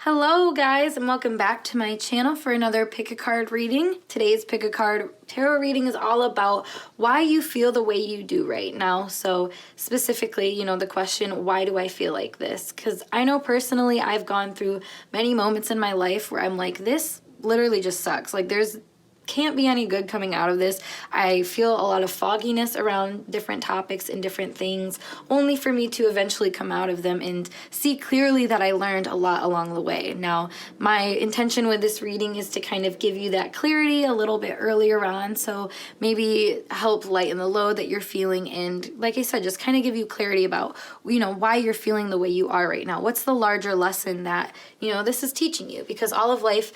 Hello guys, and welcome back to my channel for another pick a card reading. Today's pick a card tarot reading is all about why you feel the way you do right now. So specifically, the question, why do I feel like this? Because I know personally I've gone through many moments in my life where I'm like, this literally just sucks. Like there's can't be any good coming out of this. I feel a lot of fogginess around different topics and different things, only for me to eventually come out of them and see clearly that I learned a lot along the way. Now, my intention with this reading is to kind of give you that clarity a little bit earlier on, so maybe help lighten the load that you're feeling, and like I said, just kind of give you clarity about, why you're feeling the way you are right now. What's the larger lesson that, this is teaching you? Because all of life,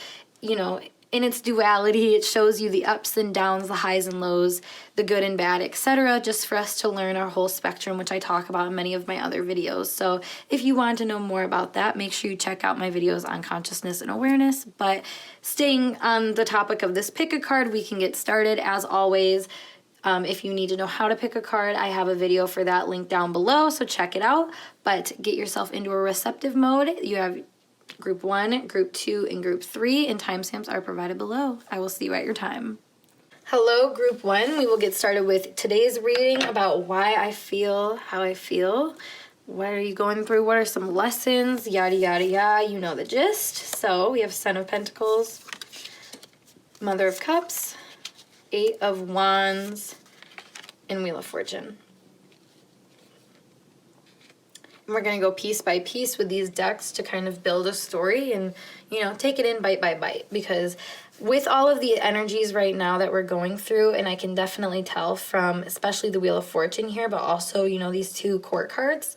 in its duality, it shows you the ups and downs, the highs and lows, the good and bad, etc., just for us to learn our whole spectrum, which I talk about in many of my other videos. So if you want to know more about that, make sure you check out my videos on consciousness and awareness. But staying on the topic of this pick a card, we can get started as always. If you need to know how to pick a card, I have a video for that linked down below, so check it out. But get yourself into a receptive mode. You have Group 1, Group 2, and Group 3, and timestamps are provided below. I will see you at your time. Hello, Group 1. We will get started with today's reading about why I feel how I feel. What are you going through? What are some lessons? Yada, yada, yada. You know the gist. So we have Son of Pentacles, Mother of Cups, Eight of Wands, and Wheel of Fortune. We're going to go piece by piece with these decks to kind of build a story and, take it in bite by bite. Because with all of the energies right now that we're going through, and I can definitely tell from especially the Wheel of Fortune here, but also, these two court cards,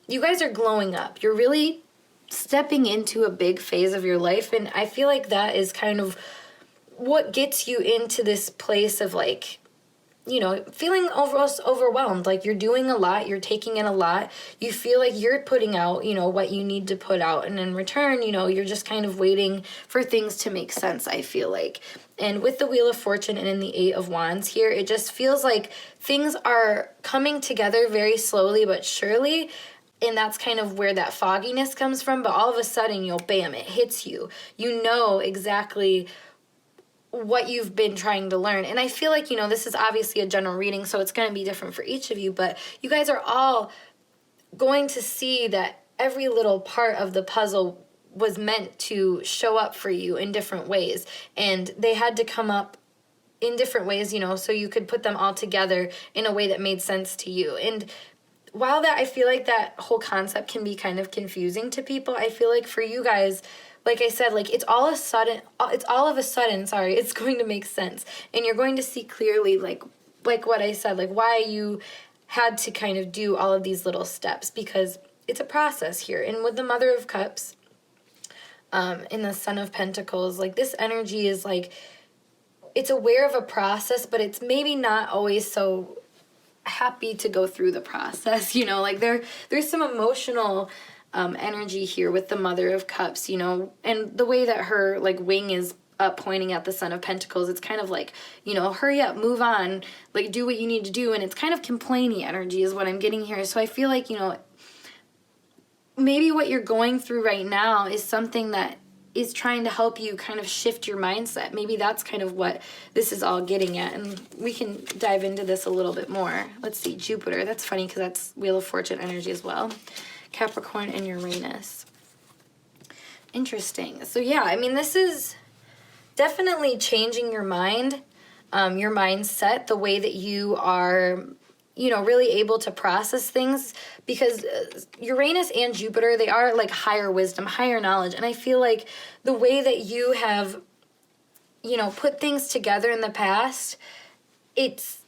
you guys are glowing up. You're really stepping into a big phase of your life. And I feel like that is kind of what gets you into this place of feeling overwhelmed, like you're doing a lot, you're taking in a lot, you feel like you're putting out, what you need to put out, and in return, you're just kind of waiting for things to make sense, I feel like. And with the Wheel of Fortune and in the Eight of Wands here, it just feels like things are coming together very slowly but surely, and that's kind of where that fogginess comes from, but all of a sudden, bam, it hits you. You know exactly what you've been trying to learn. And I feel like, this is obviously a general reading, so it's going to be different for each of you, but you guys are all going to see that every little part of the puzzle was meant to show up for you in different ways. And they had to come up in different ways, so you could put them all together in a way that made sense to you. And while that, I feel like that whole concept can be kind of confusing to people, I feel like for you guys, like I said, it's all of a sudden, it's going to make sense. And you're going to see clearly, like what I said, why you had to kind of do all of these little steps, because it's a process here. And with the Mother of Cups, and the Son of Pentacles, this energy is it's aware of a process, but it's maybe not always so happy to go through the process, there's some emotional energy here with the Mother of Cups, and the way that her wing is up pointing at the Son of Pentacles, it's kind of hurry up, move on, do what you need to do, and it's kind of complainy energy is what I'm getting here. So I feel like, maybe what you're going through right now is something that is trying to help you kind of shift your mindset. Maybe that's kind of what this is all getting at, and we can dive into this a little bit more. Let's see, Jupiter, that's funny because that's Wheel of Fortune energy as well. Capricorn and Uranus. Interesting. So yeah, this is definitely changing your mind, your mindset, the way that you are, really able to process things, because Uranus and Jupiter, they are higher wisdom, higher knowledge. And I feel like the way that you have, put things together in the past, it's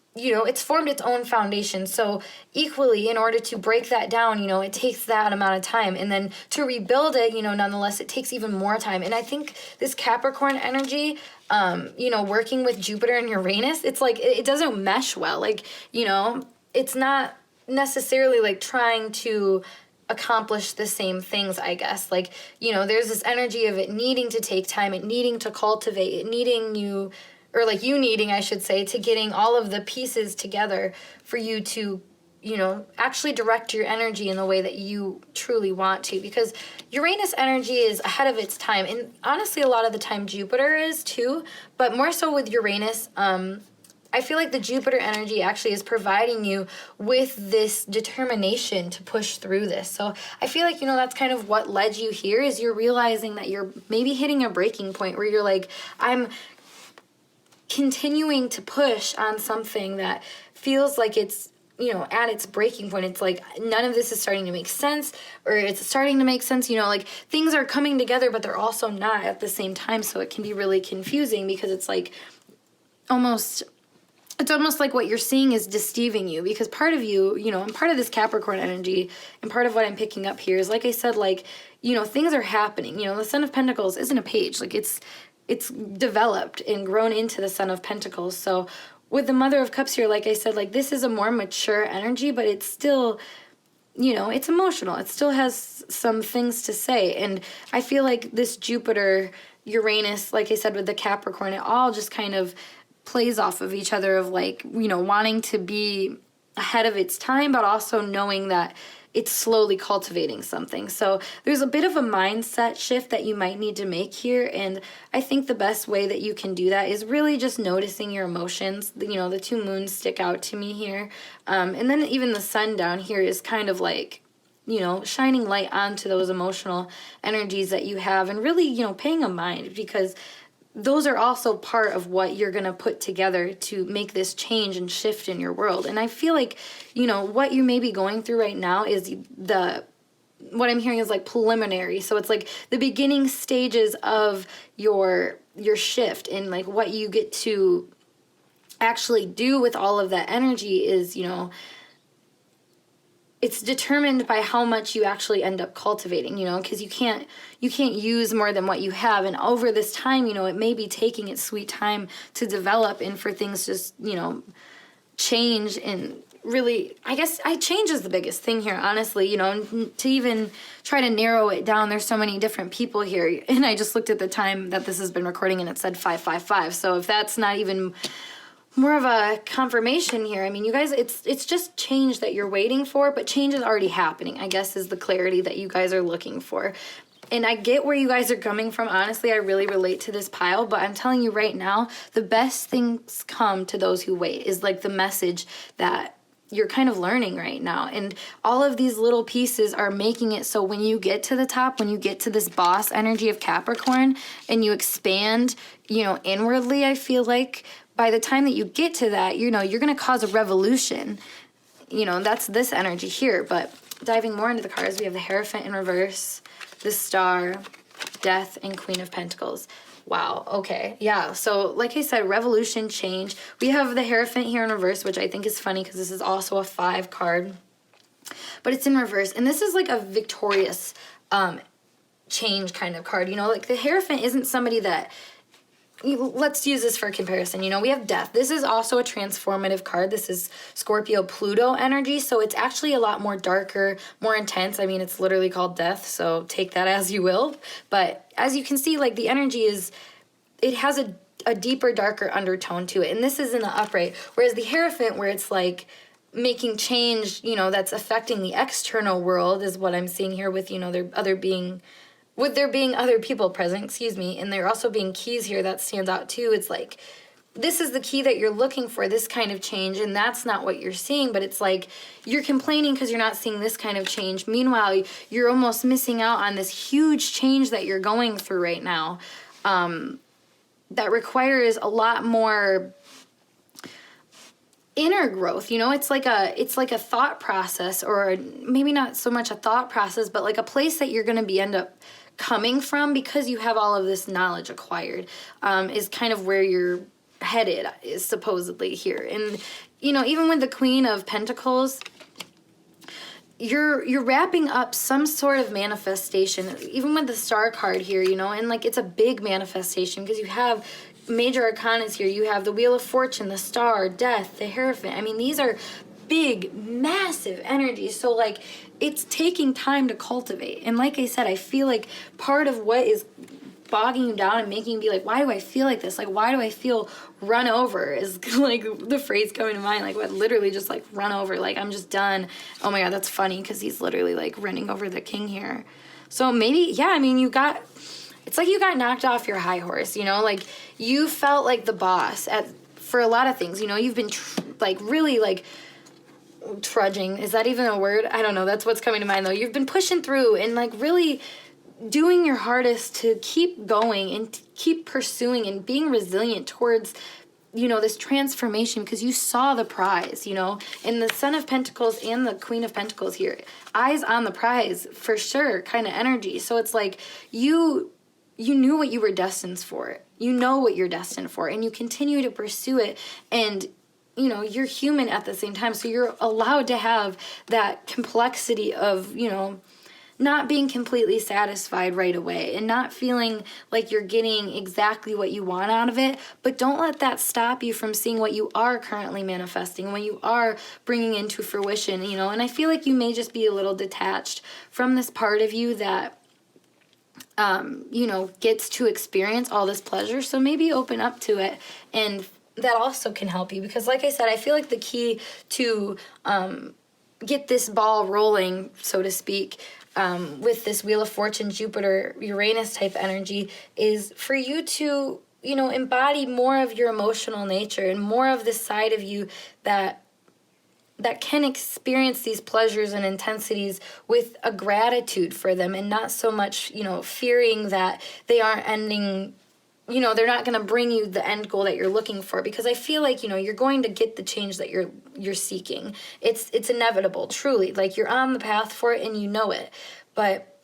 formed its own foundation. So equally, in order to break that down, it takes that amount of time. And then to rebuild it, nonetheless, it takes even more time. And I think this Capricorn energy, working with Jupiter and Uranus, it's it doesn't mesh well. It's not necessarily trying to accomplish the same things, I guess. There's this energy of it needing to take time, it needing to cultivate, it needing you, or you needing, I should say, to getting all of the pieces together for you to, actually direct your energy in the way that you truly want to, because Uranus energy is ahead of its time, and honestly a lot of the time Jupiter is too, but more so with Uranus. I feel like the Jupiter energy actually is providing you with this determination to push through this. So I feel like, that's kind of what led you here, is you're realizing that you're maybe hitting a breaking point where you're like, I'm continuing to push on something that feels like it's, at its breaking point. It's like none of this is starting to make sense, or it's starting to make sense, like things are coming together, but they're also not at the same time. So it can be really confusing, because it's like it's almost like what you're seeing is deceiving you, because part of you, and part of this Capricorn energy, and part of what I'm picking up here is, like I said, like, things are happening. The Son of Pentacles isn't a page. Like it's developed and grown into the Son of Pentacles. So with the Mother of Cups here, like I said, like this is a more mature energy, but it's still, it's emotional. It still has some things to say. And I feel like this Jupiter, Uranus, like I said, with the Capricorn, it all just kind of plays off of each other, of like, wanting to be ahead of its time, but also knowing that it's slowly cultivating something. So there's a bit of a mindset shift that you might need to make here. And I think the best way that you can do that is really just noticing your emotions. The two moons stick out to me here. And then even the sun down here is kind of like, shining light onto those emotional energies that you have, and really, paying a mind, because those are also part of what you're going to put together to make this change and shift in your world. And I feel like, what you may be going through right now is what I'm hearing is like preliminary. So it's like the beginning stages of your shift, and like what you get to actually do with all of that energy is, it's determined by how much you actually end up cultivating, because you can't use more than what you have. And over this time, it may be taking its sweet time to develop, and for things just, change. And really, I guess change is the biggest thing here, honestly, and to even try to narrow it down, there's so many different people here. And I just looked at the time that this has been recording, and it said 555. So if that's not even more of a confirmation here, I mean, you guys, it's just change that you're waiting for, but change is already happening, I guess, is the clarity that you guys are looking for. And I get where you guys are coming from. Honestly, I really relate to this pile, but I'm telling you right now, the best things come to those who wait, is like the message that you're kind of learning right now. And all of these little pieces are making it so when you get to the top, when you get to this boss energy of Capricorn, and you expand, inwardly, I feel like by the time that you get to that, you're going to cause a revolution. That's this energy here. But diving more into the cards, we have the Hierophant in reverse, the Star, Death, and Queen of Pentacles. Wow, okay, yeah. So like I said, revolution, change. We have the Hierophant here in reverse, which I think is funny because this is also a 5 card. But it's in reverse. And this is like a victorious change kind of card. Like the Hierophant isn't somebody that... Let's use this for comparison. We have Death. This is also a transformative card. This is Scorpio Pluto energy, so it's actually a lot more darker, more intense. I mean, it's literally called Death, so take that as you will. But as you can see, like the energy it has a deeper, darker undertone to it. And this is in the upright. Whereas the Hierophant, where it's like making change, that's affecting the external world, is what I'm seeing here with, with there being other people present, and there also being keys here that stands out too. It's like, this is the key that you're looking for, this kind of change, and that's not what you're seeing, but it's like you're complaining because you're not seeing this kind of change. Meanwhile, you're almost missing out on this huge change that you're going through right now, that requires a lot more inner growth. It's like a thought process, or maybe not so much a thought process, but like a place that you're going to end up coming from, because you have all of this knowledge acquired, is kind of where you're headed, is supposedly here. And even with the Queen of Pentacles, you're wrapping up some sort of manifestation. Even with the Star card here, and like it's a big manifestation, because you have major arcanas here. You have the Wheel of Fortune, the Star, Death, the Hierophant. I mean, these are big, massive energies. So like, it's taking time to cultivate. And like I said, I feel like part of what is bogging you down and making you be like, why do I feel like this? Like, why do I feel run over is like the phrase coming to mind. Like, what, literally just like run over. Like, I'm just done. Oh my God, that's funny because he's literally like running over the king here. So maybe, yeah, I mean, it's like you got knocked off your high horse, you know? Like, you felt like the boss for a lot of things, you know? You've been really like trudging. Is that even a word? I don't know. That's what's coming to mind though. You've been pushing through and like really doing your hardest to keep going and to keep pursuing and being resilient towards, you know, this transformation because you saw the prize, you know, and the Son of Pentacles and the Queen of Pentacles here, eyes on the prize for sure kind of energy. So it's like you knew what you were destined for. You know what you're destined for and you continue to pursue it. And you know, you're human at the same time. So you're allowed to have that complexity of, you know, not being completely satisfied right away and not feeling like you're getting exactly what you want out of it. But don't let that stop you from seeing what you are currently manifesting, what you are bringing into fruition, you know. And I feel like you may just be a little detached from this part of you that, you know, gets to experience all this pleasure. So maybe open up to it, and that also can help you because, like I said, I feel like the key to get this ball rolling, so to speak, with this Wheel of Fortune, Jupiter, Uranus type energy is for you to, you know, embody more of your emotional nature and more of this side of you that can experience these pleasures and intensities with a gratitude for them and not so much, you know, fearing that they aren't ending. You know, they're not going to bring you the end goal that you're looking for because I feel like, you know, you're going to get the change that you're seeking. It's inevitable, truly. Like, you're on the path for it and you know it. But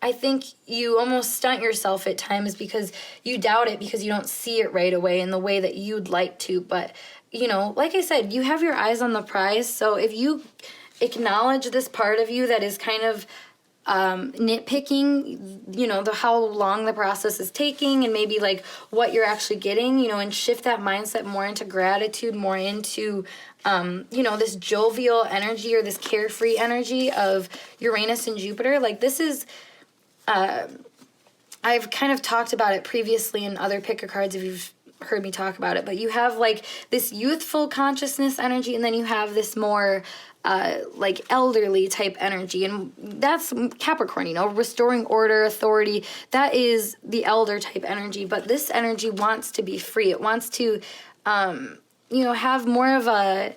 I think you almost stunt yourself at times because you doubt it because you don't see it right away in the way that you'd like to. But, you know, like I said, you have your eyes on the prize. So if you acknowledge this part of you that is kind of nitpicking, you know, how long the process is taking and maybe like what you're actually getting, you know, and shift that mindset more into gratitude, more into, you know, this jovial energy or this carefree energy of Uranus and Jupiter. Like, this is, I've kind of talked about it previously in other pick-a-cards if you've heard me talk about it, but you have like this youthful consciousness energy and then you have this more like elderly type energy, and that's Capricorn, you know, restoring order, authority. That is the elder type energy, but this energy wants to be free. It wants to, you know, have more of a,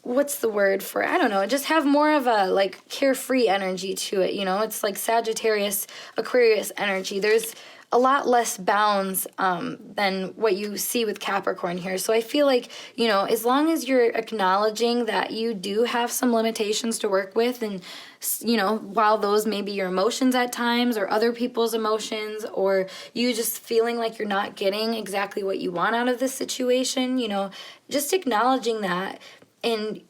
what's the word for it? I don't know, just have more of a like carefree energy to it, you know. It's like Sagittarius, Aquarius energy. There's a lot less bounds than what you see with Capricorn here. So I feel like, you know, as long as you're acknowledging that you do have some limitations to work with, and, you know, while those may be your emotions at times or other people's emotions, or you just feeling like you're not getting exactly what you want out of this situation, you know, just acknowledging that and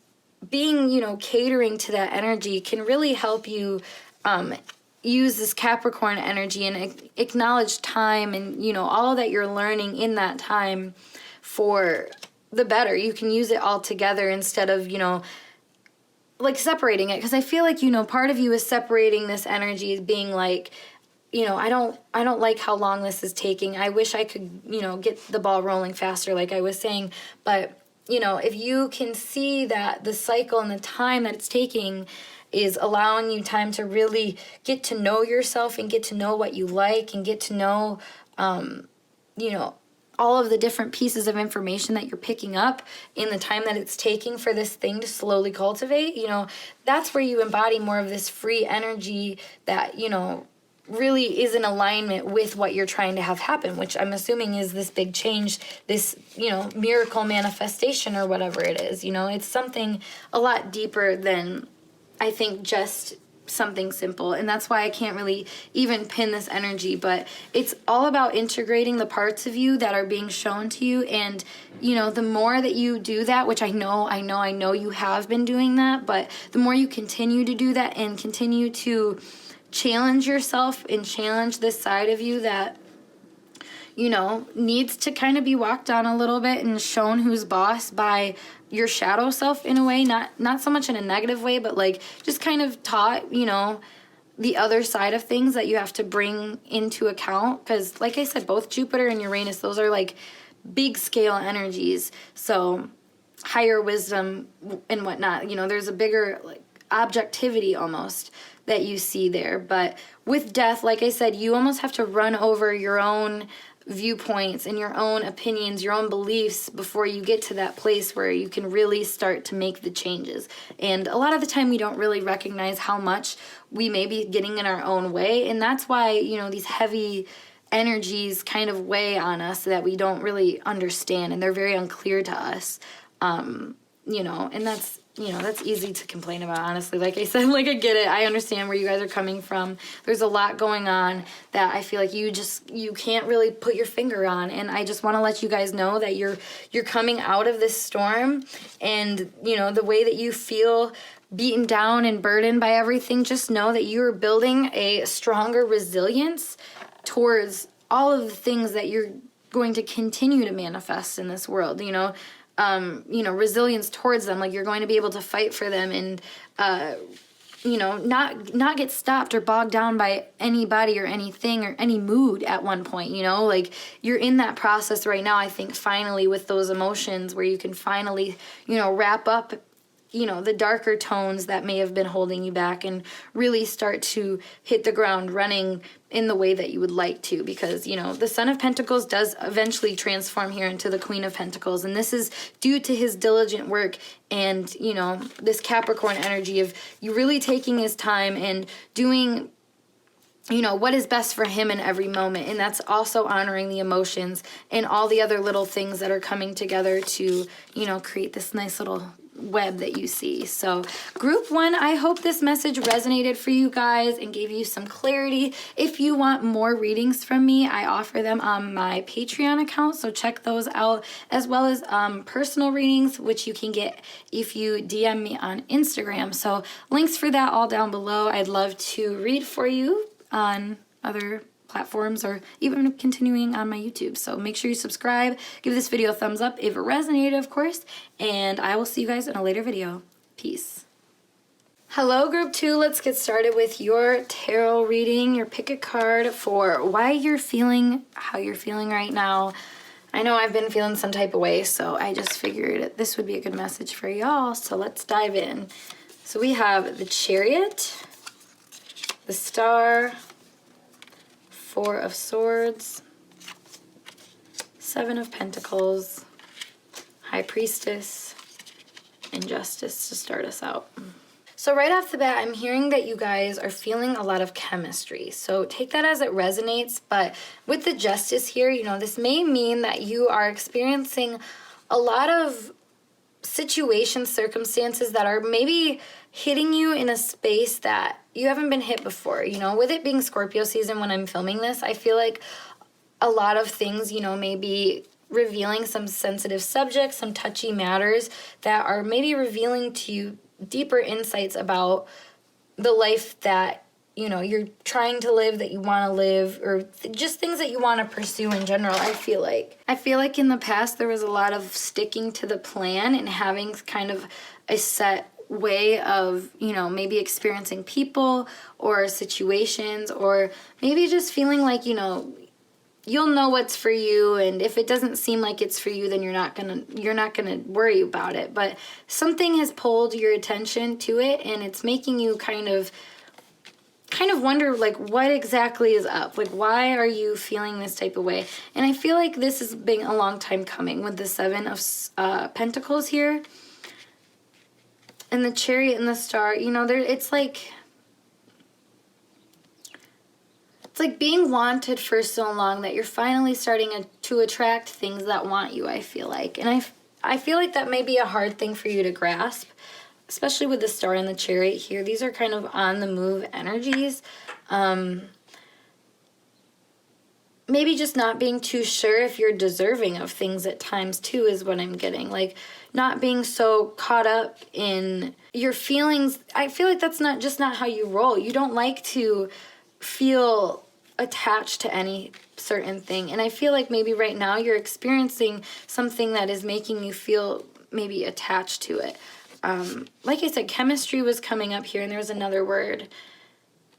being, you know, catering to that energy can really help you use this Capricorn energy and acknowledge time and, you know, all that you're learning in that time for the better. You can use it all together instead of, you know, like separating it. Because I feel like, you know, part of you is separating this energy as being like, you know, I don't like how long this is taking. I wish I could, you know, get the ball rolling faster, like I was saying. But, you know, if you can see that the cycle and the time that it's taking is allowing you time to really get to know yourself and get to know what you like and get to know, you know, all of the different pieces of information that you're picking up in the time that it's taking for this thing to slowly cultivate, you know, that's where you embody more of this free energy that, you know, really is in alignment with what you're trying to have happen, which I'm assuming is this big change, this, you know, miracle manifestation or whatever it is. You know, it's something a lot deeper than, I think, just something simple. And that's why I can't really even pin this energy, but it's all about integrating the parts of you that are being shown to you. And, you know, the more that you do that, which I know you have been doing that, but the more you continue to do that and continue to challenge yourself and challenge this side of you that, you know, needs to kind of be walked on a little bit and shown who's boss by your shadow self in a way, not so much in a negative way, but like just kind of taught, you know, the other side of things that you have to bring into account. Because like I said, both Jupiter and Uranus, those are like big scale energies. So higher wisdom and whatnot, you know, there's a bigger like objectivity almost that you see there. But with death, like I said, you almost have to run over your own viewpoints and your own opinions, your own beliefs before you get to that place where you can really start to make the changes. And a lot of the time we don't really recognize how much we may be getting in our own way, and that's why, you know, these heavy energies kind of weigh on us that we don't really understand, and they're very unclear to us. You know, and that's, you know, that's easy to complain about, honestly. Like I said, like I get it. I understand where you guys are coming from. There's a lot going on that I feel like you can't really put your finger on. And I just want to let you guys know that you're coming out of this storm, and, you know, the way that you feel beaten down and burdened by everything, just know that you're building a stronger resilience towards all of the things that you're going to continue to manifest in this world, you know, resilience towards them. Like, you're going to be able to fight for them and, you know, not get stopped or bogged down by anybody or anything or any mood at one point, you know, like you're in that process right now, I think, finally, with those emotions where you can finally, you know, wrap up, you know, the darker tones that may have been holding you back and really start to hit the ground running in the way that you would like to. Because, you know, the Son of Pentacles does eventually transform here into the Queen of Pentacles, and this is due to his diligent work and, you know, this Capricorn energy of you really taking his time and doing, you know, what is best for him in every moment. And that's also honoring the emotions and all the other little things that are coming together to, you know, create this nice little web that you see. So group 1, I hope this message resonated for you guys and gave you some clarity. If you want more readings from me, I offer them on my Patreon account, so check those out, as well as personal readings, which you can get if you DM me on Instagram. So links for that all down below. I'd love to read for you on other platforms or even continuing on my YouTube. So make sure you subscribe, give this video a thumbs up if it resonated, of course, and I will see you guys in a later video. Peace. Hello, group 2. Let's get started with your tarot reading, your pick a card for why you're feeling how you're feeling right now. I know I've been feeling some type of way, so I just figured this would be a good message for y'all. So let's dive in. So we have the Chariot, the Star, 4 of Swords, 7 of Pentacles, High Priestess, and Justice to start us out. So right off the bat, I'm hearing that you guys are feeling a lot of chemistry. So take that as it resonates. But with the Justice here, you know, this may mean that you are experiencing a lot of situations, circumstances that are maybe hitting you in a space that you haven't been hit before. You know, with it being Scorpio season when I'm filming this, I feel like a lot of things, you know, may be revealing some sensitive subjects, some touchy matters that are maybe revealing to you deeper insights about the life that, you know, you're trying to live, that you want to live, or just things that you want to pursue in general. I feel like in the past there was a lot of sticking to the plan and having kind of a set way of, you know, maybe experiencing people or situations, or maybe just feeling like, you know, you'll know what's for you, and if it doesn't seem like it's for you, then you're not gonna worry about it. But something has pulled your attention to it, and it's making you kind of wonder, like, what exactly is up? Like, why are you feeling this type of way? And I feel like this has been a long time coming with the 7 of Pentacles here. And the Chariot and the Star, you know, it's like being wanted for so long that you're finally starting to attract things that want you, I feel like. And I feel like that may be a hard thing for you to grasp, especially with the Star and the Chariot here. These are kind of on the move energies. Maybe just not being too sure if you're deserving of things at times too is what I'm getting. Like, not being so caught up in your feelings. I feel like that's not how you roll. You don't like to feel attached to any certain thing. And I feel like maybe right now you're experiencing something that is making you feel maybe attached to it. Like I said, chemistry was coming up here, and there was another word.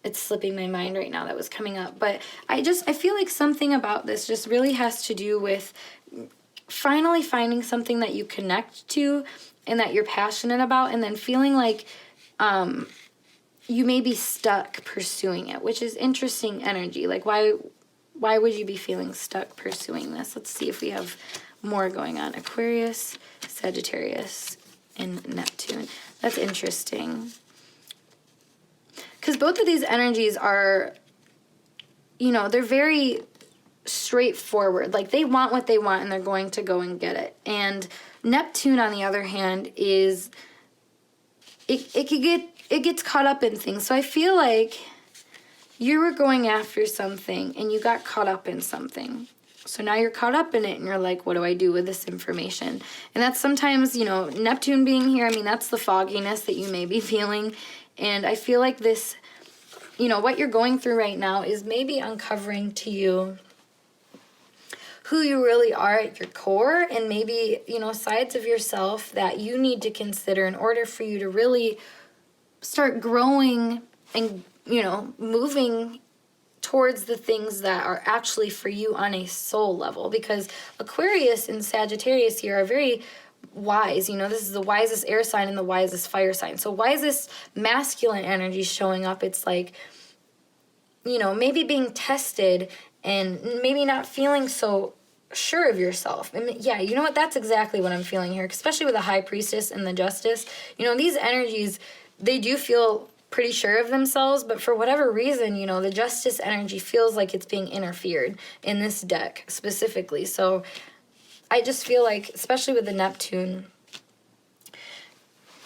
it's slipping my mind right now that was coming up. But I feel like something about this just really has to do with finally finding something that you connect to and that you're passionate about, and then feeling like you may be stuck pursuing it, which is interesting energy. Like, why would you be feeling stuck pursuing this? Let's see if we have more going on. Aquarius, Sagittarius, and Neptune. That's interesting. Because both of these energies are, they're very straightforward. Like, they want what they want and they're going to go and get it. And Neptune, on the other hand, is, it gets caught up in things. So I feel like you were going after something and you got caught up in something. So now you're caught up in it and you're like, what do I do with this information? And that's sometimes, Neptune being here, I mean, that's the fogginess that you may be feeling. And I feel like this, what you're going through right now is maybe uncovering to you who you really are at your core, and maybe, sides of yourself that you need to consider in order for you to really start growing and, moving towards the things that are actually for you on a soul level. Because Aquarius and Sagittarius here are very wise. This is the wisest air sign and the wisest fire sign. So wisest masculine energy showing up. It's like, maybe being tested and maybe not feeling so sure of yourself. And yeah, you know what? That's exactly what I'm feeling here, especially with the High Priestess and the Justice. These energies, they do feel pretty sure of themselves, but for whatever reason, the Justice energy feels like it's being interfered in this deck specifically. So I just feel like, especially with the Neptune,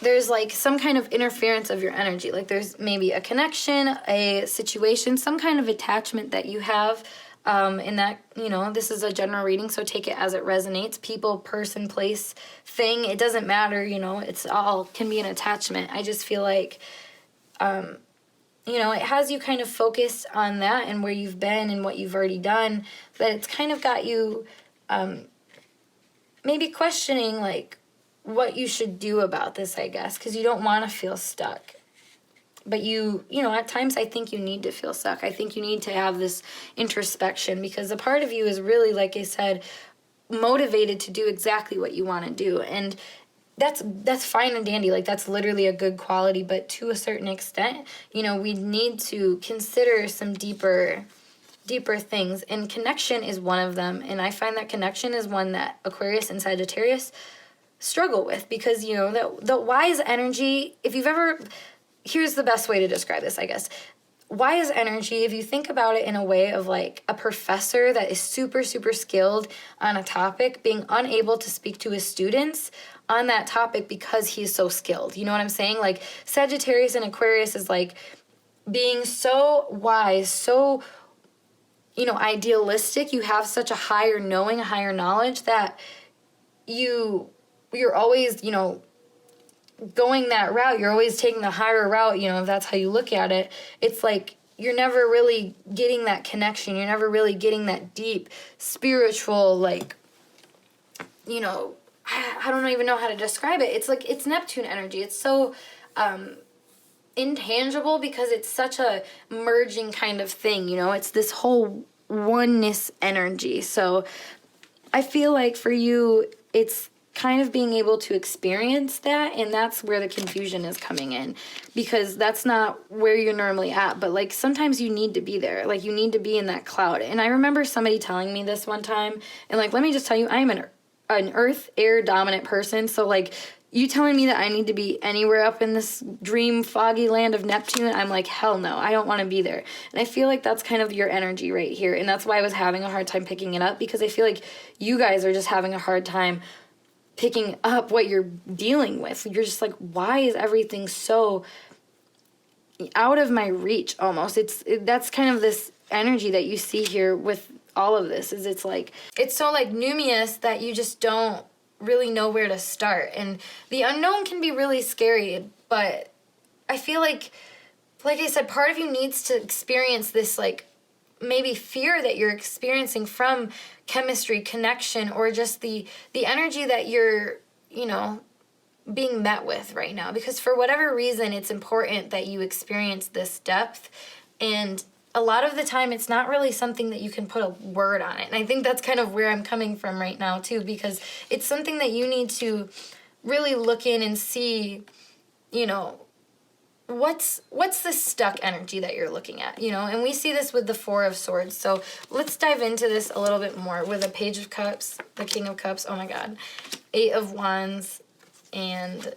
there's like some kind of interference of your energy. Like, there's maybe a connection, a situation, some kind of attachment that you have. And that, this is a general reading, so take it as it resonates. People, person, place, thing, it doesn't matter, it's all can be an attachment. I just feel like, it has you kind of focused on that and where you've been and what you've already done, that it's kind of got you maybe questioning, like, what you should do about this, I guess, because you don't want to feel stuck. But at times I think you need to feel stuck. I think you need to have this introspection, because a part of you is really, like I said, motivated to do exactly what you want to do. And that's fine and dandy. Like, that's literally a good quality. But to a certain extent, we need to consider some deeper things. And connection is one of them. And I find that connection is one that Aquarius and Sagittarius struggle with, because, the wise energy, if you've ever... Here's the best way to describe this, I guess. Wise energy, if you think about it in a way of like a professor that is super, super skilled on a topic, being unable to speak to his students on that topic because he's so skilled. You know what I'm saying? Like, Sagittarius and Aquarius is like being so wise, so, idealistic. You have such a higher knowing, a higher knowledge that you're always, going that route. You're always taking the higher route, if that's how you look at it. It's like you're never really getting that connection. You're never really getting that deep spiritual, like, I don't even know how to describe it. It's like, it's Neptune energy. It's so intangible because it's such a merging kind of thing, it's this whole oneness energy. So I feel like for you, it's kind of being able to experience that, and that's where the confusion is coming in, because that's not where you're normally at. But like, sometimes you need to be there, like you need to be in that cloud. And I remember somebody telling me this one time, and like, let me just tell you, I'm an earth air dominant person. So like, you telling me that I need to be anywhere up in this dream foggy land of Neptune, I'm like, hell no, I don't want to be there. And I feel like that's kind of your energy right here, and that's why I was having a hard time picking it up, because I feel like you guys are just having a hard time picking up what you're dealing with. You're just like, why is everything so out of my reach almost? That's kind of this energy that you see here with all of this, is it's like, it's so like numinous that you just don't really know where to start. And the unknown can be really scary, but I feel like I said, part of you needs to experience this, like, maybe fear that you're experiencing from chemistry, connection, or just the energy that you're, being met with right now. Because for whatever reason, it's important that you experience this depth And a lot of the time, it's not really something that you can put a word on it. And I think that's kind of where I'm coming from right now, too, because it's something that you need to really look in and see, you know, what's the stuck energy that you're looking at, you know? And we see this with the Four of Swords. So let's dive into this a little bit more with the Page of Cups, the King of Cups, oh my God, Eight of Wands, and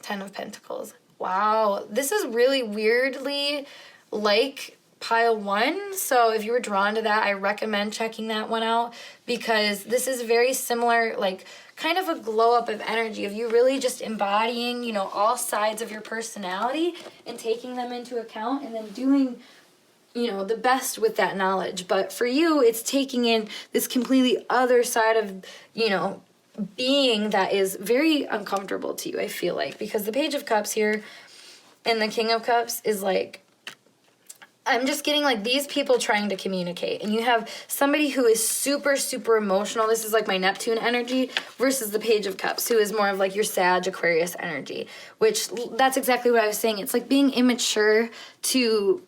Ten of Pentacles. Wow, this is really weirdly like pile one. So if you were drawn to that, I recommend checking that one out, because this is very similar, like kind of a glow up of energy of you really just embodying, you know, all sides of your personality and taking them into account and then doing, you know, the best with that knowledge. But for you, it's taking in this completely other side of, you know, being that is very uncomfortable to you, I feel like, because the Page of Cups here and the King of Cups is like, I'm just getting like these people trying to communicate, and you have somebody who is super, super emotional. This is like my Neptune energy versus the Page of Cups, who is more of like your Sag, Aquarius energy, which that's exactly what I was saying. It's like being immature to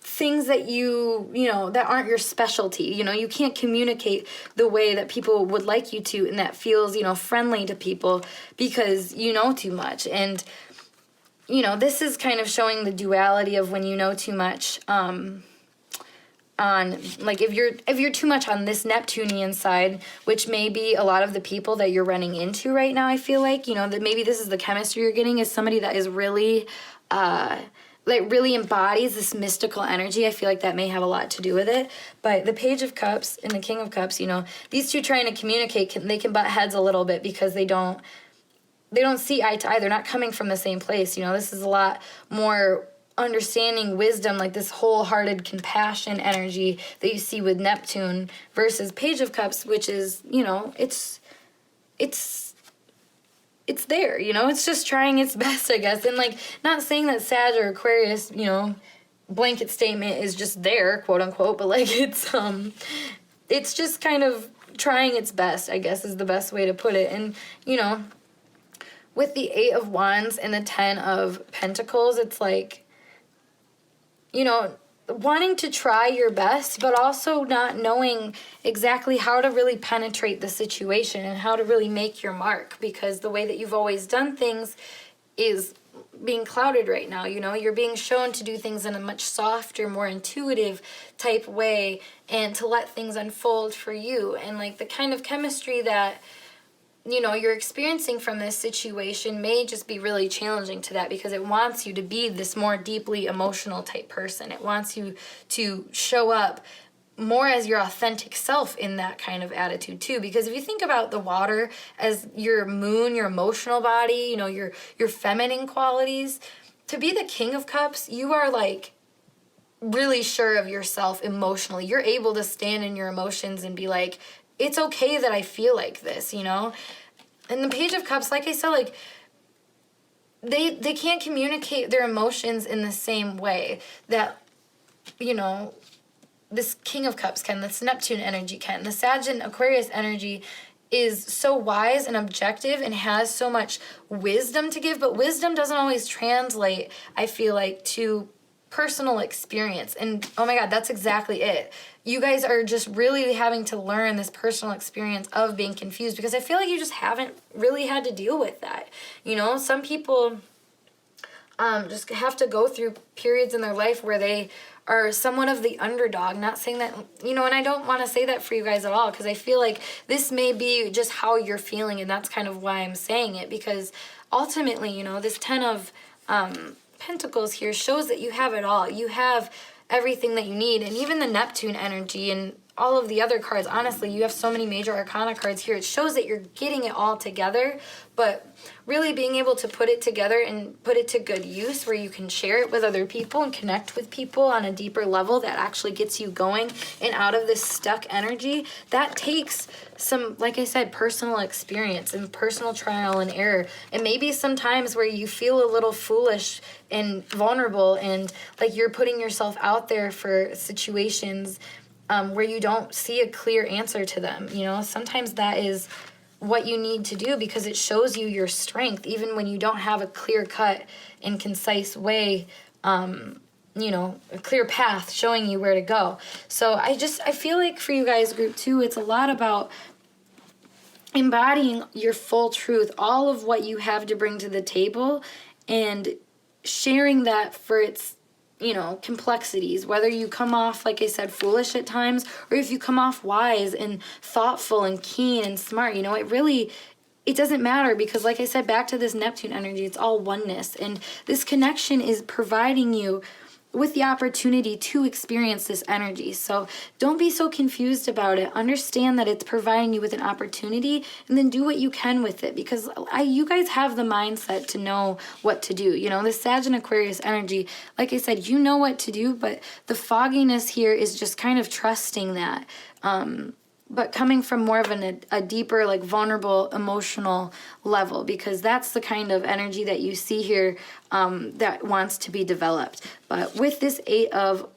things that you know, that aren't your specialty. You know, you can't communicate the way that people would like you to, and that feels, you know, friendly to people because you know too much. And you know, this is kind of showing the duality of when you know too much on, like, if you're too much on this Neptunian side, which may be a lot of the people that you're running into right now, I feel like, you know, that maybe this is the chemistry you're getting, is somebody that is really, like, really embodies this mystical energy. I feel like that may have a lot to do with it. But the Page of Cups and the King of Cups, you know, these two trying to communicate, they can butt heads a little bit because they don't see eye to eye. They're not coming from the same place. You know, this is a lot more understanding, wisdom, like this wholehearted compassion energy that you see with Neptune versus Page of Cups, which is, you know, it's there, you know, it's just trying its best, I guess. And like, not saying that Sag or Aquarius, you know, blanket statement is just there, quote unquote, but like it's just kind of trying its best, I guess, is the best way to put it. And, you know, with the Eight of Wands and the Ten of Pentacles, it's like, you know, wanting to try your best, but also not knowing exactly how to really penetrate the situation and how to really make your mark, because the way that you've always done things is being clouded right now. You know, you're being shown to do things in a much softer, more intuitive type way and to let things unfold for you. And like the kind of chemistry that, you know, you're experiencing from this situation may just be really challenging to that, because it wants you to be this more deeply emotional type person. It wants you to show up more as your authentic self in that kind of attitude too. Because if you think about the water as your moon, your emotional body, you know, your feminine qualities, to be the King of Cups, you are like really sure of yourself emotionally. You're able to stand in your emotions and be like, it's okay that I feel like this, you know? And the Page of Cups, like I said, like, they can't communicate their emotions in the same way that, you know, this King of Cups can, this Neptune energy can. The Sag and Aquarius energy is so wise and objective and has so much wisdom to give, but wisdom doesn't always translate, I feel like, to personal experience. And oh my God, that's exactly it. You guys are just really having to learn this personal experience of being confused, because I feel like you just haven't really had to deal with that. You know, some people just have to go through periods in their life where they are somewhat of the underdog. Not saying that, you know, and I don't want to say that for you guys at all, because I feel like this may be just how you're feeling, and that's kind of why I'm saying it, because ultimately, you know, this Ten of Pentacles here shows that you have it all. You have everything that you need. And even the Neptune energy and all of the other cards, honestly, you have so many major arcana cards here. It shows that you're getting it all together, but really being able to put it together and put it to good use where you can share it with other people and connect with people on a deeper level that actually gets you going and out of this stuck energy. That takes some, like I said, personal experience and personal trial and error. And maybe sometimes where you feel a little foolish and vulnerable and like you're putting yourself out there for situations where you don't see a clear answer to them. You know, sometimes that is what you need to do, because it shows you your strength, even when you don't have a clear cut and concise way you know, a clear path showing you where to go. So I feel like for you guys, group 2, it's a lot about embodying your full truth, all of what you have to bring to the table, and sharing that for its, you know, complexities, whether you come off, like I said, foolish at times, or if you come off wise and thoughtful and keen and smart. You know, it doesn't matter, because like I said, back to this Neptune energy, it's all oneness, and this connection is providing you with the opportunity to experience this energy. So don't be so confused about it. Understand that it's providing you with an opportunity, and then do what you can with it, because you guys have the mindset to know what to do. You know, the Sag and Aquarius energy, like I said, you know what to do, but the fogginess here is just kind of trusting that. But coming from more of a deeper, like vulnerable, emotional level, because that's the kind of energy that you see here that wants to be developed. But with this 8 of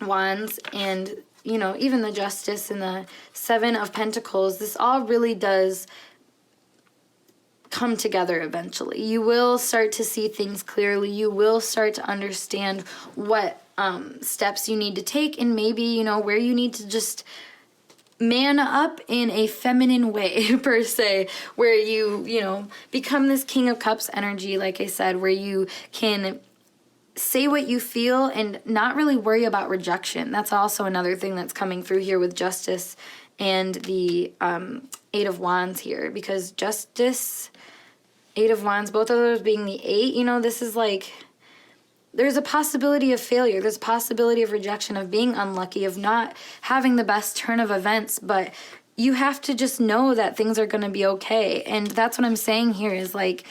Wands and, you know, even the Justice and the 7 of Pentacles, this all really does come together eventually. You will start to see things clearly. You will start to understand what steps you need to take, and maybe, you know, where you need to just man up in a feminine way, per se, where you know, become this King of Cups energy, like I said, where you can say what you feel and not really worry about rejection. That's also another thing that's coming through here with Justice and the 8 of Wands here, because Justice, 8 of Wands, both of those being the 8, you know, this is like, there's a possibility of failure. There's a possibility of rejection, of being unlucky, of not having the best turn of events. But you have to just know that things are going to be okay. And that's what I'm saying here is like,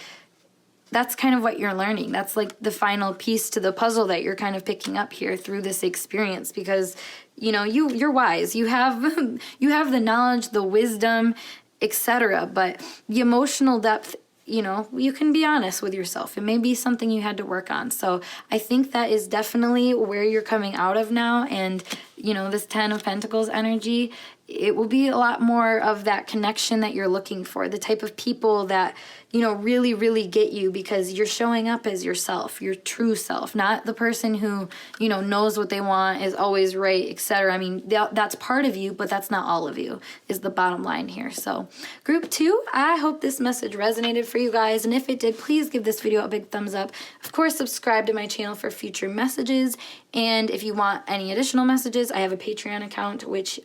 that's kind of what you're learning. That's like the final piece to the puzzle that you're kind of picking up here through this experience, because, you know, you're wise. You have you have the knowledge, the wisdom, etc. But the emotional depth, you know, you can be honest with yourself. It may be something you had to work on. So I think that is definitely where you're coming out of now. And, you know, this 10 of Pentacles energy, it will be a lot more of that connection that you're looking for. The type of people that, you know, really, really get you, because you're showing up as yourself, your true self, not the person who, you know, knows what they want, is always right, etc. I mean, that's part of you, but that's not all of you, is the bottom line here. So group 2, I hope this message resonated for you guys. And if it did, please give this video a big thumbs up. Of course, subscribe to my channel for future messages. And if you want any additional messages, I have a Patreon account, which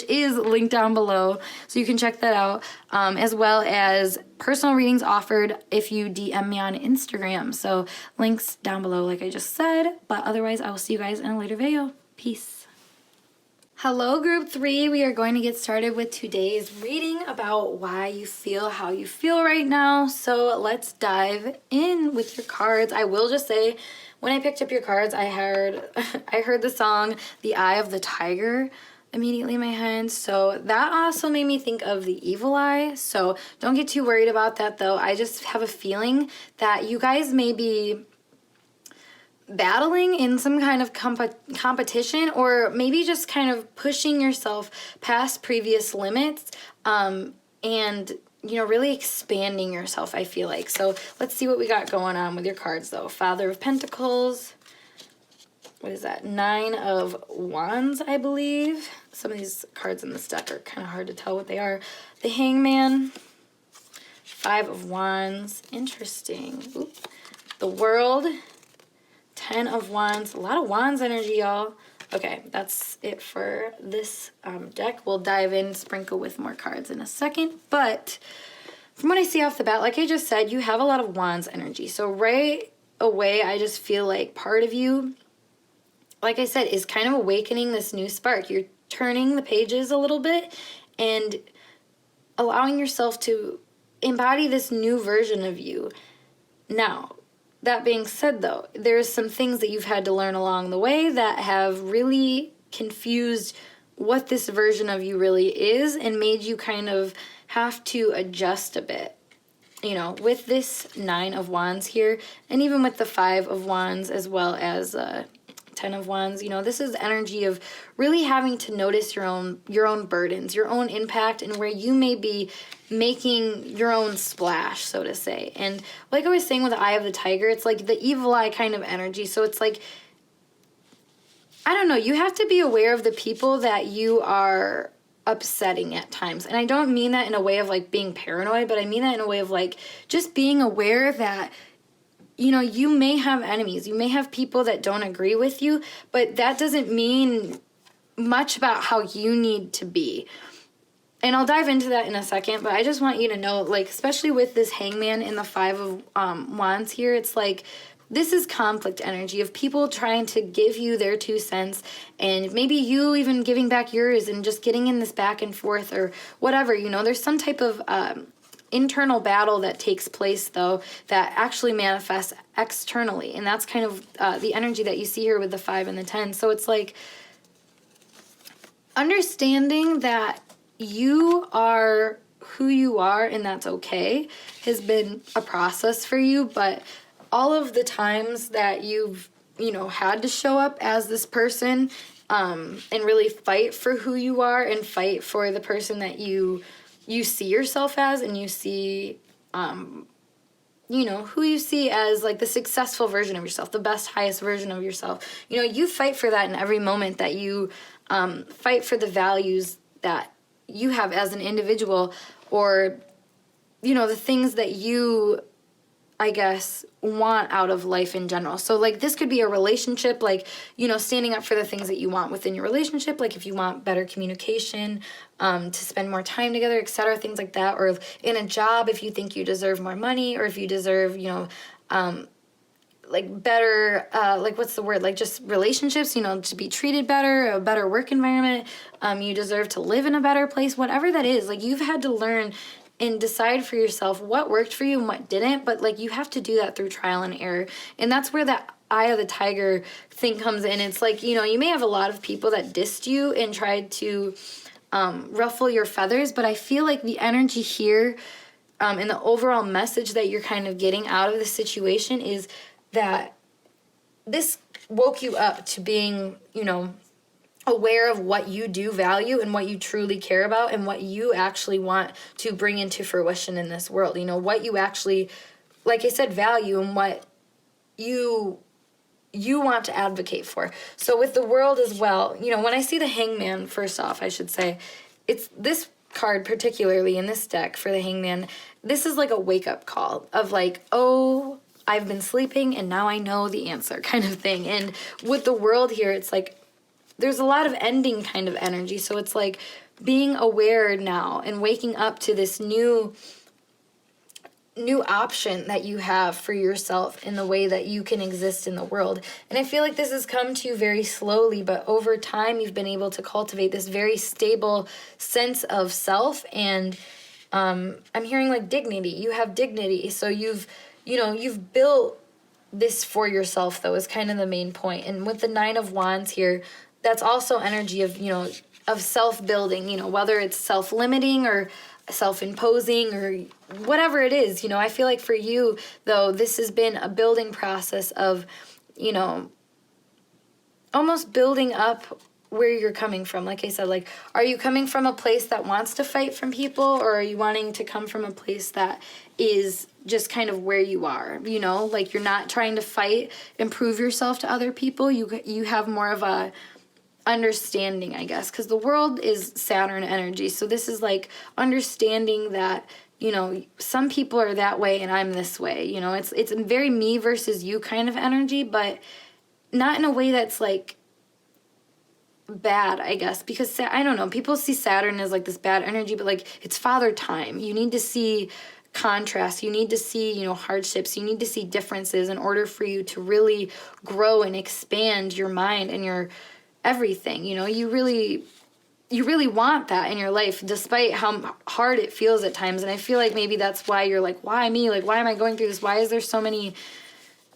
is linked down below, so you can check that out, as well as personal readings offered if you DM me on Instagram. So links down below, like I just said. But otherwise, I will see you guys in a later video. Peace. Hello, group 3. We are going to get started with today's reading about why you feel how you feel right now. So let's dive in with your cards. I will just say, when I picked up your cards, I heard the song "The Eye of the Tiger" immediately in my head. So that also made me think of the evil eye. So don't get too worried about that, though. I just have a feeling that you guys may be battling in some kind of competition, or maybe just kind of pushing yourself past previous limits, and, you know, really expanding yourself, I feel like. So let's see what we got going on with your cards, though. Father of Pentacles. What is that? 9 of Wands, I believe. Some of these cards in this deck are kind of hard to tell what they are. The Hangman. 5 of Wands. Interesting. Oop. The World. 10 of Wands. A lot of Wands energy, y'all. Okay, that's it for this deck. We'll dive in, sprinkle with more cards in a second. But from what I see off the bat, like I just said, you have a lot of Wands energy. So right away, I just feel like part of you, like I said, is kind of awakening this new spark. You're turning the pages a little bit and allowing yourself to embody this new version of you. Now, that being said, though, there's some things that you've had to learn along the way that have really confused what this version of you really is and made you kind of have to adjust a bit. You know, with this 9 of Wands here, and even with the 5 of Wands, as well as Ten of Wands, you know, this is energy of really having to notice your own burdens, your own impact, and where you may be making your own splash, so to say. And like I was saying with the Eye of the Tiger, it's like the evil eye kind of energy. So it's like, I don't know, you have to be aware of the people that you are upsetting at times. And I don't mean that in a way of like being paranoid, but I mean that in a way of like just being aware that, you know, you may have enemies. You may have people that don't agree with you, but that doesn't mean much about how you need to be. And I'll dive into that in a second, but I just want you to know, like, especially with this Hangman in the Five of Wands here, it's like, this is conflict energy of people trying to give you their 2 cents, and maybe you even giving back yours, and just getting in this back and forth or whatever. You know, there's some type of internal battle that takes place, though, that actually manifests externally. And that's kind of the energy that you see here with the 5 and the 10. So it's like understanding that you are who you are, and that's okay, has been a process for you. But all of the times that you've, you know, had to show up as this person and really fight for who you are and fight for the person that you see yourself as, and you see, you know, who you see as like the successful version of yourself, the best, highest version of yourself. You know, you fight for that in every moment that you fight for the values that you have as an individual, or, you know, the things that you, I guess, want out of life in general. So like this could be a relationship, like, you know, standing up for the things that you want within your relationship, like if you want better communication, to spend more time together, etc., things like that. Or in a job, if you think you deserve more money, or if you deserve, you know, like better, like what's the word, like just relationships, you know, to be treated better, a better work environment, you deserve to live in a better place, whatever that is. Like you've had to learn and decide for yourself what worked for you and what didn't, but like you have to do that through trial and error. And that's where that Eye of the Tiger thing comes in. It's like, you know, you may have a lot of people that dissed you and tried to ruffle your feathers, but I feel like the energy here and the overall message that you're kind of getting out of the situation is that this woke you up to being, you know, aware of what you do value and what you truly care about and what you actually want to bring into fruition in this world. You know, what you actually, like I said, value, and what you want to advocate for. So with the World as well, you know, when I see the Hangman, first off, I should say, it's this card particularly in this deck for the Hangman, this is like a wake-up call of like, oh, I've been sleeping and now I know the answer kind of thing. And with the World here, it's like there's a lot of ending kind of energy. So it's like being aware now and waking up to this new option that you have for yourself in the way that you can exist in the world. And I feel like this has come to you very slowly, but over time you've been able to cultivate this very stable sense of self. And I'm hearing like dignity. You have dignity. So you've built this for yourself, though, is kind of the main point. And with the 9 of Wands here, that's also energy of, you know, of self-building, you know, whether it's self-limiting or self-imposing or whatever it is. You know, I feel like for you, though, this has been a building process of, you know, almost building up where you're coming from. Like I said, like, are you coming from a place that wants to fight from people, or are you wanting to come from a place that is just kind of where you are, you know, like you're not trying to fight and prove yourself to other people. You have more of a understanding, I guess, because the World is Saturn energy. So this is like understanding that, you know, some people are that way and I'm this way. You know, it's very me versus you kind of energy, but not in a way that's like bad, I guess, because I don't know, people see Saturn as like this bad energy, but like it's father time. You need to see contrast, you need to see, you know, hardships, you need to see differences in order for you to really grow and expand your mind and your everything. You know, you really want that in your life, despite how hard it feels at times. And I feel like maybe that's why you're like, why me? Like, why am I going through this? Why is there so many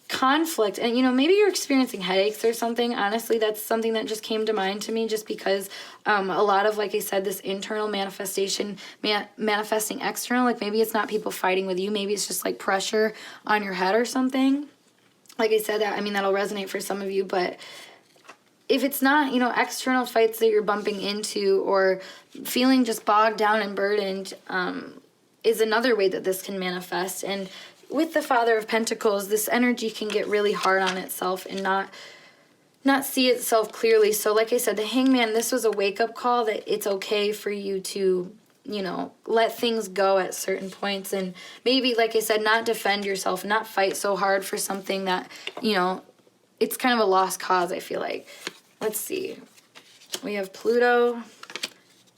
conflict? And, you know, maybe you're experiencing headaches or something. Honestly, that's something that just came to mind to me, just because a lot of, like I said, this internal manifestation, manifesting external, like maybe it's not people fighting with you. Maybe it's just like pressure on your head or something. Like I said, that, I mean, that'll resonate for some of you, but if it's not, you know, external fights that you're bumping into or feeling just bogged down and burdened, is another way that this can manifest. And with the Father of Pentacles, this energy can get really hard on itself and not see itself clearly. So like I said, the Hangman, this was a wake-up call that it's okay for you to, you know, let things go at certain points, and maybe, like I said, not defend yourself, not fight so hard for something that, you know, it's kind of a lost cause, I feel like. Let's see. We have Pluto,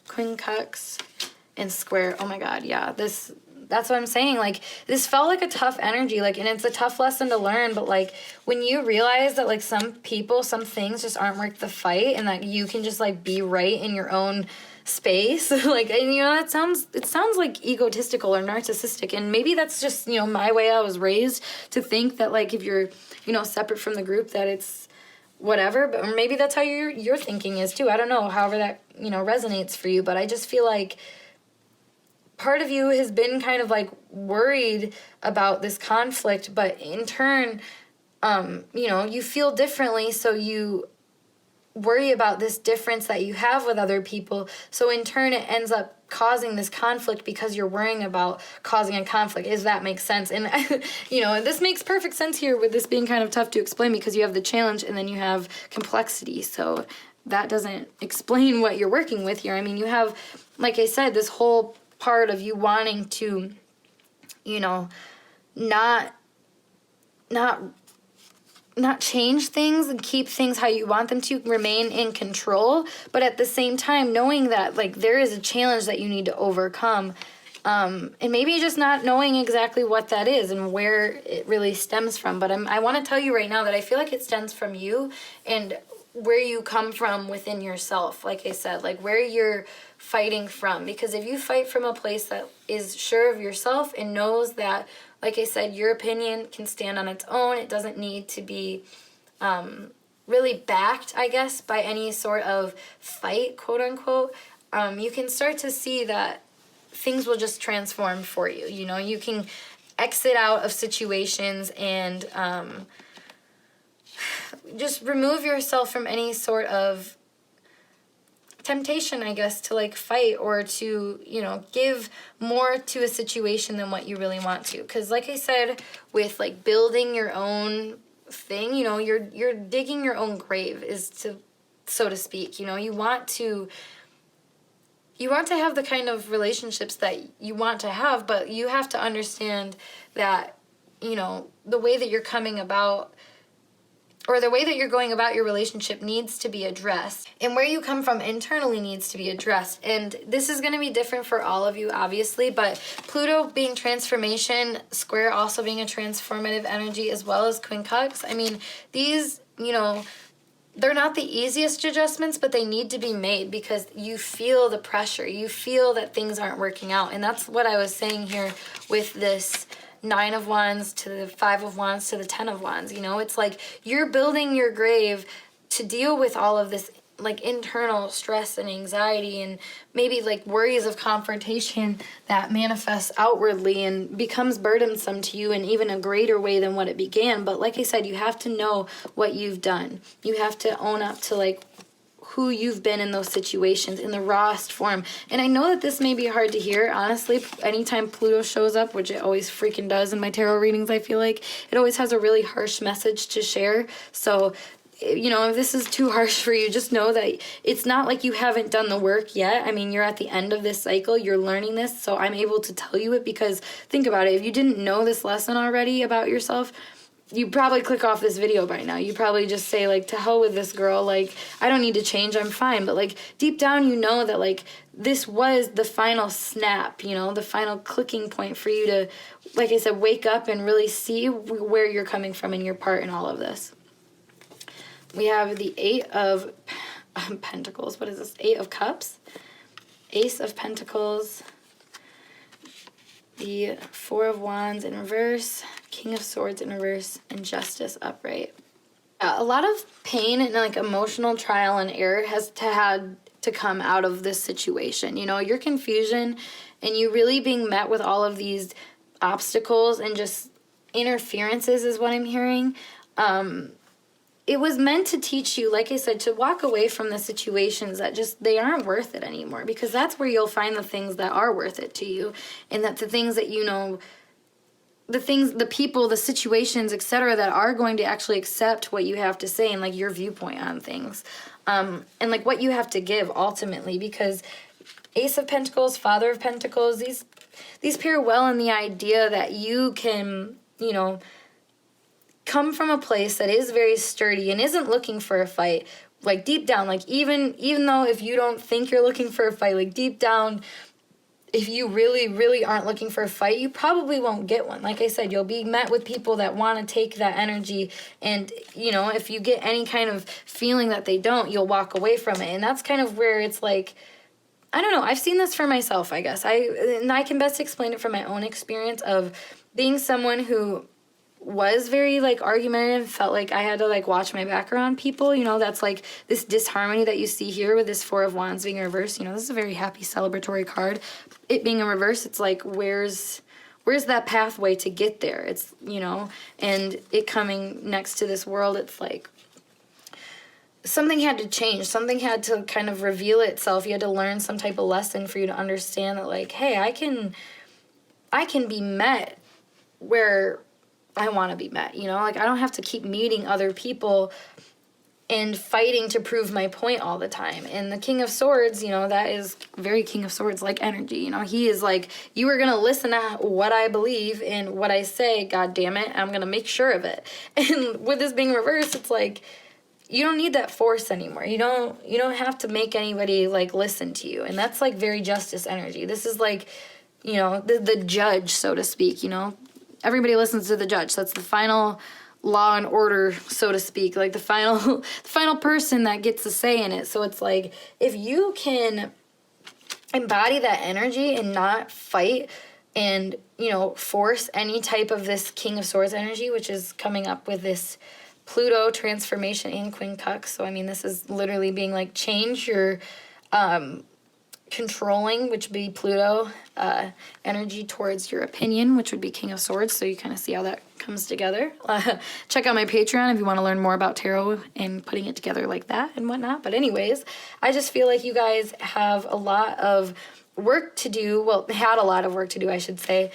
Quincux, and Square. Oh my God, yeah, that's what I'm saying. Like, this felt like a tough energy, like, and it's a tough lesson to learn, but like, when you realize that like some people, some things just aren't worth the fight, and that you can just like be right in your own space, like, and you know, it sounds like egotistical or narcissistic, and maybe that's just, you know, my way I was raised to think that like if you're, you know, separate from the group that it's whatever, but or maybe that's how your thinking is too. I don't know, however that, you know, resonates for you, but I just feel like part of you has been kind of like worried about this conflict, but in turn, you know, you feel differently, so you worry about this difference that you have with other people. So in turn, it ends up causing this conflict because you're worrying about causing a conflict. Does that make sense? And, you know, this makes perfect sense here with this being kind of tough to explain, because you have the challenge and then you have complexity. So that doesn't explain what you're working with here. I mean, you have, like I said, this whole part of you wanting to, you know, not change things and keep things how you want them to, remain in control, but at the same time knowing that like there is a challenge that you need to overcome, and maybe just not knowing exactly what that is and where it really stems from. But I want to tell you right now that I feel like it stems from you and where you come from within yourself. Like I said, like where you're fighting from, because if you fight from a place that is sure of yourself and knows that, like I said, your opinion can stand on its own, it doesn't need to be really backed, I guess, by any sort of fight, quote unquote, you can start to see that things will just transform for you. You know, you can exit out of situations and just remove yourself from any sort of temptation, I guess, to like fight or to, you know, give more to a situation than what you really want to. Because like I said, with like building your own thing, you know, you're digging your own grave, is to, so to speak. You know, you want to have the kind of relationships that you want to have, but you have to understand that, you know, the way that you're coming about, or the way that you're going about your relationship, needs to be addressed. And where you come from internally needs to be addressed. And this is going to be different for all of you, obviously, but Pluto being transformation, Square also being a transformative energy, as well as Quincux. I mean, these, you know, they're not the easiest adjustments, but they need to be made because you feel the pressure. You feel that things aren't working out. And that's what I was saying here with this 9 of Wands to the 5 of Wands to the 10 of Wands. You know, it's like you're building your grave to deal with all of this like internal stress and anxiety and maybe like worries of confrontation that manifests outwardly and becomes burdensome to you in even a greater way than what it began. But like I said, you have to know what you've done. You have to own up to like who you've been in those situations in the rawest form. And I know that this may be hard to hear, honestly. Anytime Pluto shows up, which it always freaking does in my tarot readings, I feel like it always has a really harsh message to share. So, you know, if this is too harsh for you, just know that it's not like you haven't done the work yet. I mean, you're at the end of this cycle, you're learning this, so I'm able to tell you it because think about it. If you didn't know this lesson already about yourself, you probably click off this video by now. You probably just say like, to hell with this girl, like I don't need to change, I'm fine. But like deep down you know that like this was the final snap, you know, the final clicking point for you to, like I said, wake up and really see where you're coming from and your part in all of this. We have the 8 of Pentacles. What is this? 8 of Cups, Ace of Pentacles, the 4 of Wands in reverse, King of Swords in reverse, and Justice upright. A lot of pain and like emotional trial and error has had to come out of this situation. You know, your confusion and you really being met with all of these obstacles and just interferences is what I'm hearing. it was meant to teach you, like I said, to walk away from the situations that just, they aren't worth it anymore, because that's where you'll find the things that are worth it to you, and that the things that, you know, the things, the people, the situations, etc., that are going to actually accept what you have to say and like your viewpoint on things, and like what you have to give ultimately, because Ace of Pentacles, Father of Pentacles, these pair well in the idea that you can, you know, come from a place that is very sturdy and isn't looking for a fight. Like deep down, like even though if you don't think you're looking for a fight, like deep down, if you really, really aren't looking for a fight, you probably won't get one. Like I said, you'll be met with people that want to take that energy, and, you know, if you get any kind of feeling that they don't, you'll walk away from it. And that's kind of where it's like, I don't know, I've seen this for myself, I guess. And I can best explain it from my own experience of being someone who was very like argumentative, felt like I had to like watch my back around people, you know. That's like this disharmony that you see here with this Four of Wands being reversed. You know, this is a very happy celebratory card. It being in reverse, it's like where's that pathway to get there? It's, you know, and it coming next to this world, it's like something had to change, something had to kind of reveal itself. You had to learn some type of lesson for you to understand that, like, hey, I can be met where I want to be met, you know? Like, I don't have to keep meeting other people and fighting to prove my point all the time. And the King of Swords, you know, that is very King of Swords like energy, you know? He is like, you are going to listen to what I believe and what I say, God damn it, I'm going to make sure of it. And with this being reversed, it's like, you don't need that force anymore. You don't have to make anybody like listen to you. And that's like very justice energy. This is like, you know, the judge, so to speak, you know? Everybody listens to the judge. That's the final law and order, so to speak, like the final person that gets a say in it. So it's like, if you can embody that energy and not fight and, you know, force any type of this King of Swords energy, which is coming up with this Pluto transformation and quincunx. So I mean, this is literally being like, change your controlling, which would be Pluto, energy towards your opinion, which would be King of Swords. So you kind of see how that comes together. Check out my Patreon if you want to learn more about tarot and putting it together like that and whatnot. But anyways, I just feel like you guys have a lot of work to do. Well, had a lot of work to do, I should say,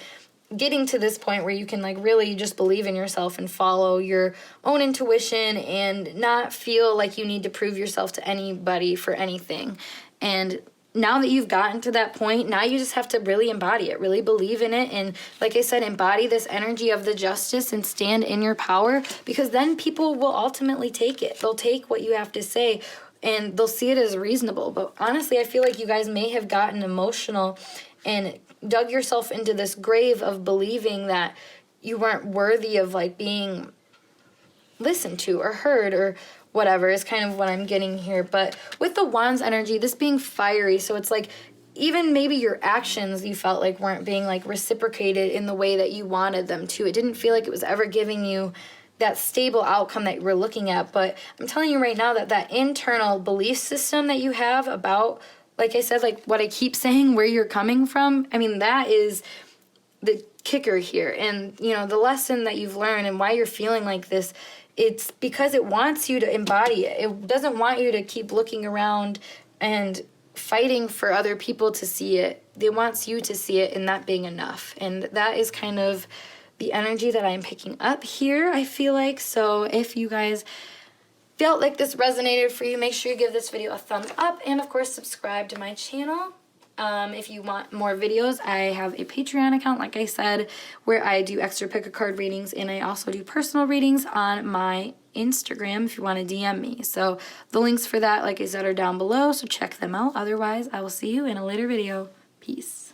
getting to this point where you can like really just believe in yourself and follow your own intuition and not feel like you need to prove yourself to anybody for anything. And now that you've gotten to that point, now you just have to really embody it, really believe in it. And like I said, embody this energy of the justice and stand in your power, because then people will ultimately take it. They'll take what you have to say and they'll see it as reasonable. But honestly, I feel like you guys may have gotten emotional and dug yourself into this grave of believing that you weren't worthy of like being listened to or heard or whatever is kind of what I'm getting here. But with the Wands energy, this being fiery, so it's like even maybe your actions you felt like weren't being like reciprocated in the way that you wanted them to. It didn't feel like it was ever giving you that stable outcome that you were looking at. But I'm telling you right now that that internal belief system that you have about, like I said, like what I keep saying, where you're coming from, I mean, that is the kicker here. And, you know, the lesson that you've learned and why you're feeling like this, it's because it wants you to embody it. It doesn't want you to keep looking around and fighting for other people to see it. It wants you to see it and that being enough. And that is kind of the energy that I'm picking up here, I feel like. So if you guys felt like this resonated for you, make sure you give this video a thumbs up and of course subscribe to my channel. If you want more videos, I have a Patreon account, like I said, where I do extra pick-a-card readings, and I also do personal readings on my Instagram if you want to DM me. So the links for that, like I said, are down below, so check them out. Otherwise, I will see you in a later video. Peace.